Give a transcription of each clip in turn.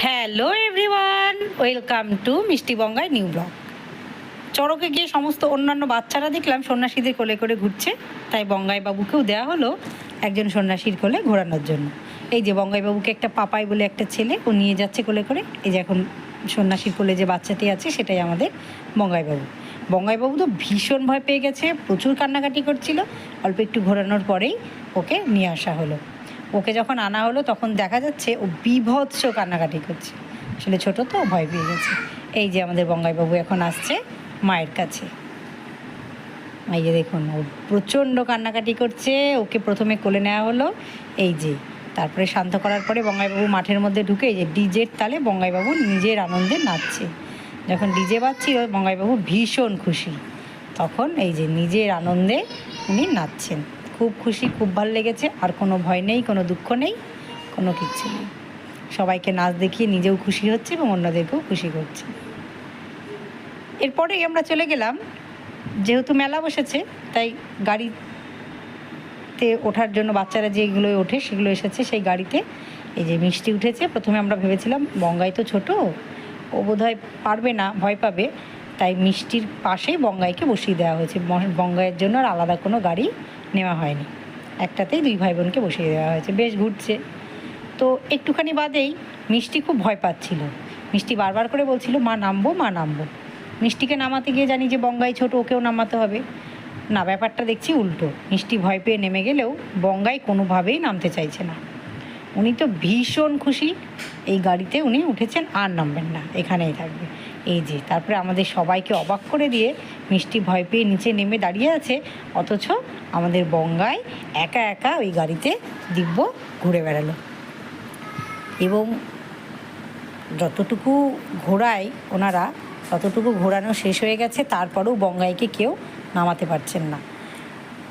Hello everyone, welcome to মিষ্টি বঙ্গাই new blog. চড়কে গিয়ে সমস্ত অন্যান্য বাচ্চারা দেখলাম সন্ন্যাসীদের কোলে করে ঘুরছে, তাই বঙ্গাই বাবুকেও দেওয়া হলো একজন সন্ন্যাসীর কোলে ঘোরানোর জন্য। এই যে বঙ্গাই বাবুকে একটা পাপাই বলে একটা ছেলে ও নিয়ে যাচ্ছে কোলে করে। এই যে এখন সন্ন্যাসীর কোলে যে বাচ্চাটি আছে সেটাই আমাদের বঙ্গাই বাবু। বঙ্গাই বাবু তো ভীষণ ভয় পেয়ে গেছে, প্রচুর কান্নাকাটি করছিল। অল্প একটু ঘোরানোর পরেই ওকে নিয়ে আসা হলো। ওকে যখন আনা হলো তখন দেখা যাচ্ছে ও বীভৎস কান্নাকাটি করছে, আসলে ছোটো তো ভয় পেয়ে গেছে। এই যে আমাদের বঙ্গাইবাবু এখন আসছে মায়ের কাছে। এই যে দেখুন, ও প্রচণ্ড কান্নাকাটি করছে। ওকে প্রথমে কোলে নেওয়া হলো, এই যে তারপরে শান্ত করার পরে বঙ্গাইবাবু মাঠের মধ্যে ঢুকে এই যে ডিজের তালে বঙ্গাইবাবু নিজের আনন্দে নাচছে। যখন ডিজে বাজছিল বঙ্গাইবাবু ভীষণ খুশি, তখন এই যে নিজের আনন্দে উনি নাচছেন। খুব খুশি, খুব ভালো লেগেছে। আর কোনো ভয় নেই, কোনো দুঃখ নেই, কোনো কিচ্ছু নেই। সবাইকে নাচ দেখিয়ে নিজেও খুশি হচ্ছে এবং অন্যদেরকেও খুশি করছে। এরপরেই আমরা চলে গেলাম, যেহেতু মেলা বসেছে তাই গাড়িতে ওঠার জন্য বাচ্চারা যেগুলো ওঠে সেগুলো এসেছে সেই গাড়িতে। এই যে মিষ্টি উঠেছে। প্রথমে আমরা ভেবেছিলাম বঙ্গাই তো ছোটো, ও বোধহয় পারবে না, ভয় পাবে, তাই মিষ্টির পাশেই বঙ্গাইকে বসিয়ে দেওয়া হয়েছে। বঙ্গাইয়ের জন্য আর আলাদা কোনো গাড়ি নেওয়া হয়নি, একটাতেই দুই ভাই বোনকে বসিয়ে দেওয়া হয়েছে। বেশ ঘুরছে। তো একটুখানি বাদেই মিষ্টি খুব ভয় পাচ্ছিল। মিষ্টি বারবার করে বলছিল মা নামবো, মা নামবো। মিষ্টিকে নামাতে গিয়ে জানি যে বঙ্গাই ছোটো, ওকেও নামাতে হবে না। ব্যাপারটা দেখছি উল্টো। মিষ্টি ভয় পেয়ে নেমে গেলেও বঙ্গাই কোনোভাবেই নামতে চাইছে না। উনি তো ভীষণ খুশি, এই গাড়িতে উনি উঠেছেন, আর নামবেন না, এখানেই থাকবে। এই যে তারপরে আমাদের সবাইকে অবাক করে দিয়ে মিষ্টি ভয় পেয়ে নিচে নেমে দাঁড়িয়ে আছে, অথচ আমাদের বঙ্গাই একা একা ওই গাড়িতে দিব্য ঘুরে বেড়ালো। এবং যতটুকু ঘোরায় ওনারা, ততটুকু ঘোরানো শেষ হয়ে গেছে, তারপরেও বঙ্গাইকে কেউ নামাতে পারছেন না।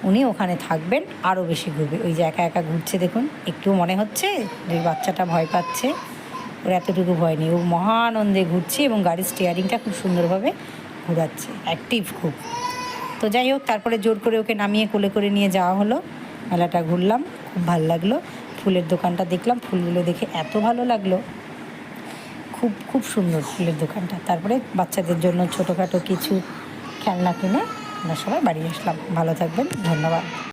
উনি ওখানে থাকবেন, আরও বেশি ঘুরবে। ওই যে একা একা ঘুরছে দেখুন, একটু মনে হচ্ছে যে বাচ্চাটা ভয় পাচ্ছে। ওর এতটুকু ভয় নেই, ও মহানন্দে ঘুরছে এবং গাড়ির স্টিয়ারিংটা খুব সুন্দরভাবে ঘোরাচ্ছে, অ্যাক্টিভ খুব। তো যাই হোক, তারপরে জোর করে ওকে নামিয়ে কোলে করে নিয়ে যাওয়া হলো। মেলাটা ঘুরলাম, খুব ভালো লাগলো। ফুলের দোকানটা দেখলাম, ফুলগুলো দেখে এত ভালো লাগলো, খুব খুব সুন্দর ফুলের দোকানটা। তারপরে বাচ্চাদের জন্য ছোটোখাটো কিছু খেলনা কিনে আমরা সবাই বাড়ি আসলাম। ভালো থাকবেন, ধন্যবাদ।